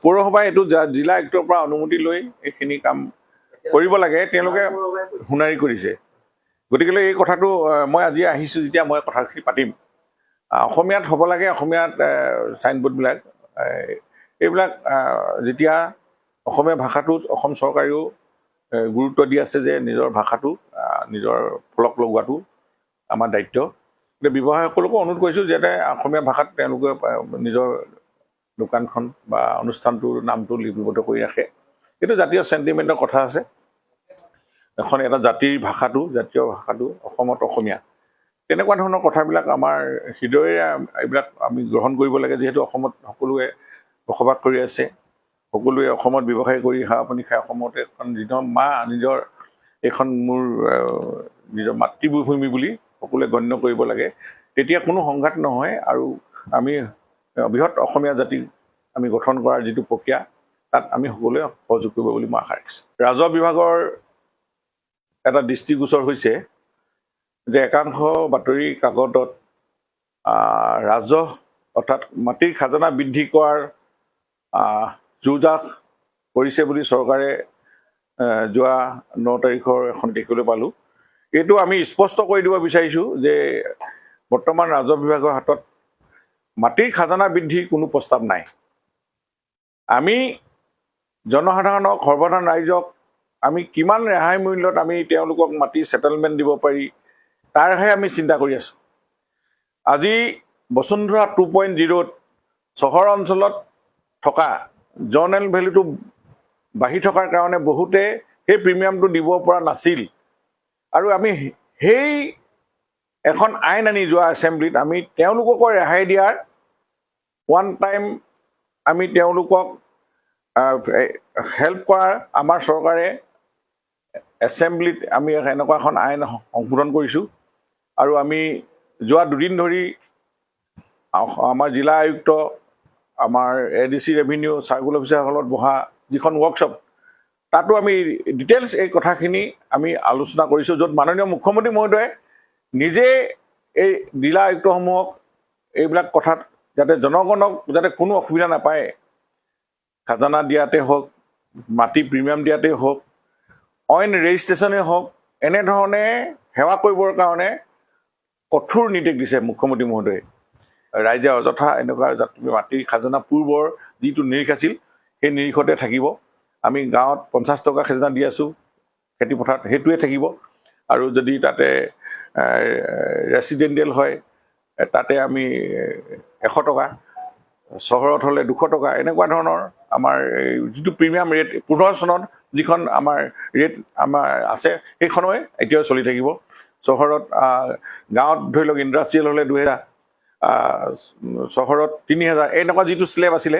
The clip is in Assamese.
পৌৰসভাই এইটো জিলা আয়ুক্তৰ পৰা অনুমতি লৈ এইখিনি কাম কৰিব লাগে তেওঁলোকে শুনাৰি কৰিছে গতিকে এই কথাটো মই আজি আহিছোঁ যেতিয়া মই কথাখিনি পাতিম অসমীয়াত হ'ব লাগে অসমীয়াত চাইনবোৰ্ডবিলাক এইবিলাক যেতিয়া অসমীয়া ভাষাটোত অসম চৰকাৰেও গুৰুত্ব দি আছে যে নিজৰ ভাষাটো নিজৰ ফলক লগোৱাটো আমাৰ দায়িত্ব গতিকে ব্যৱসায়ীসকলকো অনুৰোধ কৰিছোঁ যাতে অসমীয়া ভাষাত তেওঁলোকে নিজৰ দোকানখন বা অনুষ্ঠানটোৰ নামটো লিপিবদ্ধ কৰি ৰাখে এইটো জাতীয় চেণ্টিমেণ্টৰ কথা আছে এখন এটা জাতিৰ ভাষাটো জাতীয় ভাষাটো অসমত অসমীয়া তেনেকুৱা ধৰণৰ কথাবিলাক আমাৰ হৃদয়েৰে এইবিলাক আমি গ্ৰহণ কৰিব লাগে যিহেতু অসমত সকলোৱে বসবাস কৰি আছে সকলোৱে অসমত ব্যৱসায় কৰি আপুনি খাই অসমত এখন নিজৰ মা নিজৰ এখন মোৰ নিজৰ মাতৃভূমি বুলি সকলোৱে গণ্য কৰিব লাগে তেতিয়া কোনো সংঘাত নহয় আৰু আমি বৃহৎ অসমীয়া জাতি আমি গঠন কৰাৰ যিটো প্ৰক্ৰিয়া তাত আমি সকলোৱে সহযোগ কৰিব বুলি মই আশা ৰাখিছোঁ ৰাজহ বিভাগৰ এটা দৃষ্টিগোচৰ হৈছে যে একাংশ বাতৰি কাকতত ৰাজহ অৰ্থাৎ মাটিৰ খাজানা বৃদ্ধি কৰাৰ জোৰজাক কৰিছে বুলি চৰকাৰে যোৱা 9 তাৰিখৰ এখন দেখিবলৈ পালোঁ এইটো আমি স্পষ্ট কৰি দিব বিচাৰিছোঁ যে বৰ্তমান ৰাজহ বিভাগৰ হাতত মাটিৰ খাজানা বৃদ্ধিৰ কোনো প্ৰস্তাৱ নাই আমি জনসাধাৰণক সৰ্বসাধাৰণ ৰাইজক আমি কিমান ৰেহাই মূল্যত আমি তেওঁলোকক মাটি ছেটেলমেণ্ট দিব পাৰি তাৰহে আমি চিন্তা কৰি আছোঁ আজি বসুন্ধৰা 2.0ত চহৰ অঞ্চলত থকা জনেল ভেলুটো বাঢ়ি থকাৰ কাৰণে বহুতে সেই প্ৰিমিয়ামটো দিব পৰা নাছিল আৰু আমি সেই এখন আইন আনি যোৱা এছেম্বলিত আমি তেওঁলোকক ৰেহাই দিয়াৰ ওৱান টাইম আমি তেওঁলোকক হেল্প কৰাৰ আমাৰ চৰকাৰে এছেম্বলিত আমি এনেকুৱা এখন আইন সংশোধন কৰিছোঁ আৰু আমি যোৱা 2 দিন ধৰি আমাৰ জিলা আয়ুক্ত আমাৰ ADC ৰেভিনিউ চাৰ্কুল অফিচাৰসকলত বহা যিখন ৱৰ্কশ্বপ তাতো আমি ডিটেইলছ এই কথাখিনি আমি আলোচনা কৰিছোঁ য'ত মাননীয় মুখ্যমন্ত্ৰী মহোদয়ে নিজে এই জিলা আয়ুক্তসমূহক এইবিলাক কথাত যাতে জনগণক যাতে কোনো অসুবিধা নাপায় খাজানা দিয়াতে হওক মাটি প্ৰিমিয়াম দিয়াতে হওক অইন ৰেজিষ্ট্ৰেশ্যনেই হওক এনেধৰণে সেৱা কৰিবৰ কাৰণে কঠোৰ নিৰ্দেশ দিছে মুখ্যমন্ত্ৰী মহোদয়ে ৰাইজে অযথা এনেকুৱা মাটিৰ খাজানা পূৰ্বৰ যিটো নিৰিখ আছিল সেই নিৰিখতে থাকিব আমি গাঁৱত 50 টকা খাজানা দি আছোঁ খেতিপথাৰত সেইটোৱে থাকিব আৰু যদি তাতে ৰেচিডেণ্টিয়েল হয় তাতে আমি 100 টকা চহৰত হ'লে 200 টকা এনেকুৱা ধৰণৰ আমাৰ যিটো প্ৰিমিয়াম ৰেট 15 চনত যিখন আমাৰ ৰেট আমাৰ আছে সেইখনেই এতিয়াও চলি থাকিব চহৰত গাঁৱত ধৰি লওক ইণ্ডাষ্ট্ৰিয়েল হ'লে 2000 চহৰত 3000 এনেকুৱা যিটো স্লেব আছিলে